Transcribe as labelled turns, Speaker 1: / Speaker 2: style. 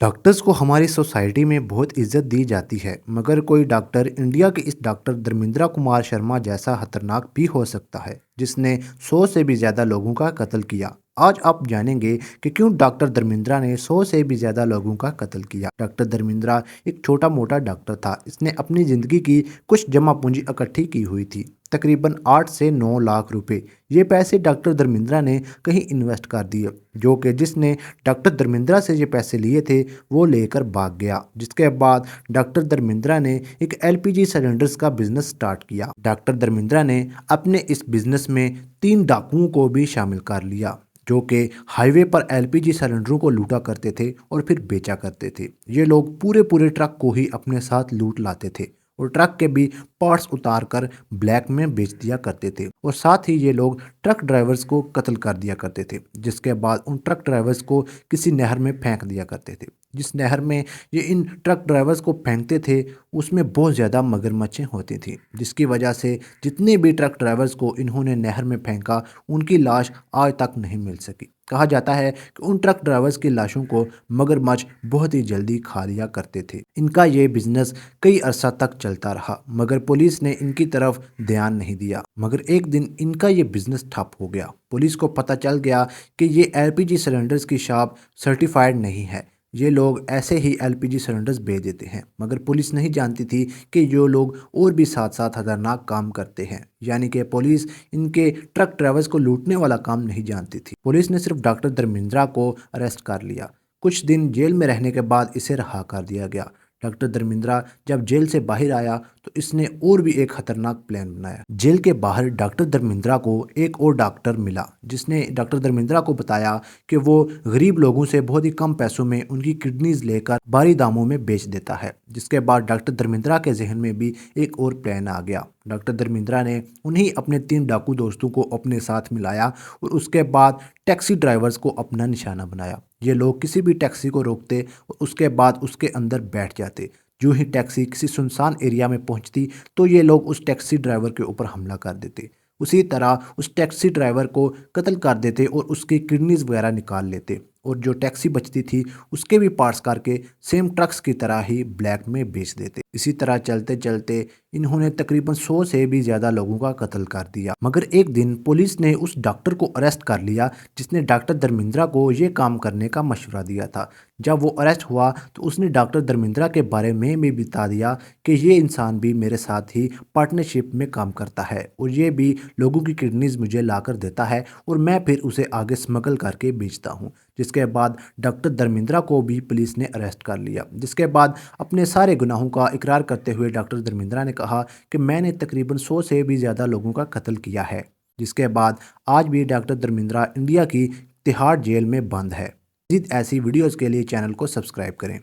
Speaker 1: Doctors को हमारी society में बहुत इज्जत दी जाती है, मगर कोई डॉक्टर इंडिया के इस डॉक्टर धर्मेंद्र कुमार शर्मा जैसा खतरनाक भी हो सकता है, जिसने 100 से भी ज़्यादा लोगों का कत्ल किया। आज आप जानेंगे कि क्यों डॉक्टर धर्मेंद्र ने 100 से भी ज़्यादा लोगों का कत्ल किया। डॉक्टर धर्मेंद्र एक छोटा मोटा डॉक्टर था। इसने अपनी ज़िंदगी की कुछ जमा पूंजी इकट्ठी की हुई थी, तकरीबन 8 से 9 लाख रुपए। ये पैसे डॉक्टर धर्मेंद्र ने कहीं इन्वेस्ट कर दिए, जो कि जिसने डॉक्टर धर्मेंद्र से ये पैसे लिए थे वो लेकर भाग गया। जिसके बाद डॉक्टर धर्मेंद्र ने एक एलपीजी सिलेंडर्स का बिजनेस स्टार्ट किया। डॉक्टर धर्मेंद्र ने अपने इस बिजनेस में 3 डाकुओं को भी शामिल कर लिया, जो कि हाईवे पर एलपीजी सिलेंडरों को लूटा करते थे और फिर बेचा करते थे। ये लोग पूरे पूरे ट्रक को ही अपने साथ लूट लाते थे और ट्रक के भी पार्ट्स उतार कर ब्लैक में बेच दिया करते थे। और साथ ही ये लोग ट्रक ड्राइवर्स को कत्ल कर दिया करते थे, जिसके बाद उन ट्रक ड्राइवर्स को किसी नहर में फेंक दिया करते थे। जिस नहर में ये इन ट्रक ड्राइवर्स को फेंकते थे उसमें बहुत ज़्यादा मगरमच्छें होती थी, जिसकी वजह से जितने भी ट्रक ड्राइवर्स को इन्होंने नहर में फेंका उनकी लाश आज तक नहीं मिल सकी। कहा जाता है कि उन ट्रक ड्राइवर्स की लाशों को मगरमच्छ बहुत ही जल्दी खा लिया करते थे। इनका ये बिजनेस कई अरसा तक चलता रहा, मगर पुलिस ने इनकी तरफ ध्यान नहीं दिया। मगर एक दिन इनका ये बिजनेस ठप हो गया। पुलिस को पता चल गया कि ये एलपीजी सिलेंडर्स की शॉप सर्टिफाइड नहीं है। ये लोग ऐसे ही एलपीजी सिलेंडर्स बेच देते हैं, मगर पुलिस नहीं जानती थी कि जो लोग और भी साथ साथ खतरनाक काम करते हैं। यानी कि पुलिस इनके ट्रक ड्राइवर्स को लूटने वाला काम नहीं जानती थी। पुलिस ने सिर्फ डॉक्टर धर्मेंद्र को अरेस्ट कर लिया। कुछ दिन जेल में रहने के बाद इसे रिहा कर दिया गया। डॉक्टर धर्मेंद्र जब जेल से बाहर आया तो इसने और भी एक खतरनाक प्लान बनाया। जेल के बाहर डॉक्टर धर्मेंद्र को एक और डॉक्टर मिला, जिसने डॉक्टर धर्मेंद्र को बताया कि वो गरीब लोगों से बहुत ही कम पैसों में उनकी किडनीज लेकर भारी दामों में बेच देता है। जिसके बाद डॉक्टर धर्मेंद्र के जहन में भी एक और प्लान आ गया। डॉक्टर धर्मेंद्र ने उन्हीं अपने 3 डाकू दोस्तों को अपने साथ मिलाया और उसके बाद टैक्सी ड्राइवर्स को अपना निशाना बनाया। ये लोग किसी भी टैक्सी को रोकते और उसके बाद उसके अंदर बैठ जाते। जो ही टैक्सी किसी सुनसान एरिया में पहुंचती तो ये लोग उस टैक्सी ड्राइवर के ऊपर हमला कर देते। उसी तरह उस टैक्सी ड्राइवर को कत्ल कर देते और उसकी किडनीज वगैरह निकाल लेते, और जो टैक्सी बचती थी उसके भी पार्ट्स करके सेम ट्रक्स की तरह ही ब्लैक में बेच देते। इसी तरह चलते चलते इन्होंने तकरीबन 100 से भी ज़्यादा लोगों का कत्ल कर दिया। मगर एक दिन पुलिस ने उस डॉक्टर को अरेस्ट कर लिया जिसने डॉक्टर धर्मेंद्र को ये काम करने का मशवरा दिया था। जब वो अरेस्ट हुआ तो उसने डॉक्टर धर्मेंद्र के बारे में भी बता दिया कि ये इंसान भी मेरे साथ ही पार्टनरशिप में काम करता है और ये भी लोगों की किडनीज मुझे ला कर देता है और मैं फिर उसे आगे स्मगल करके बेचता हूँ। जिसके बाद डॉक्टर धर्मेंद्र को भी पुलिस ने अरेस्ट कर लिया। जिसके बाद अपने सारे गुनाहों का इकरार करते हुए डॉक्टर धर्मेंद्र ने कहा कि मैंने तकरीबन 100 से भी ज़्यादा लोगों का कत्ल किया है। जिसके बाद आज भी डॉक्टर धर्मेंद्र इंडिया की तिहाड़ जेल में बंद है। मज़ीद ऐसी वीडियोज़ के लिए चैनल को सब्सक्राइब करें।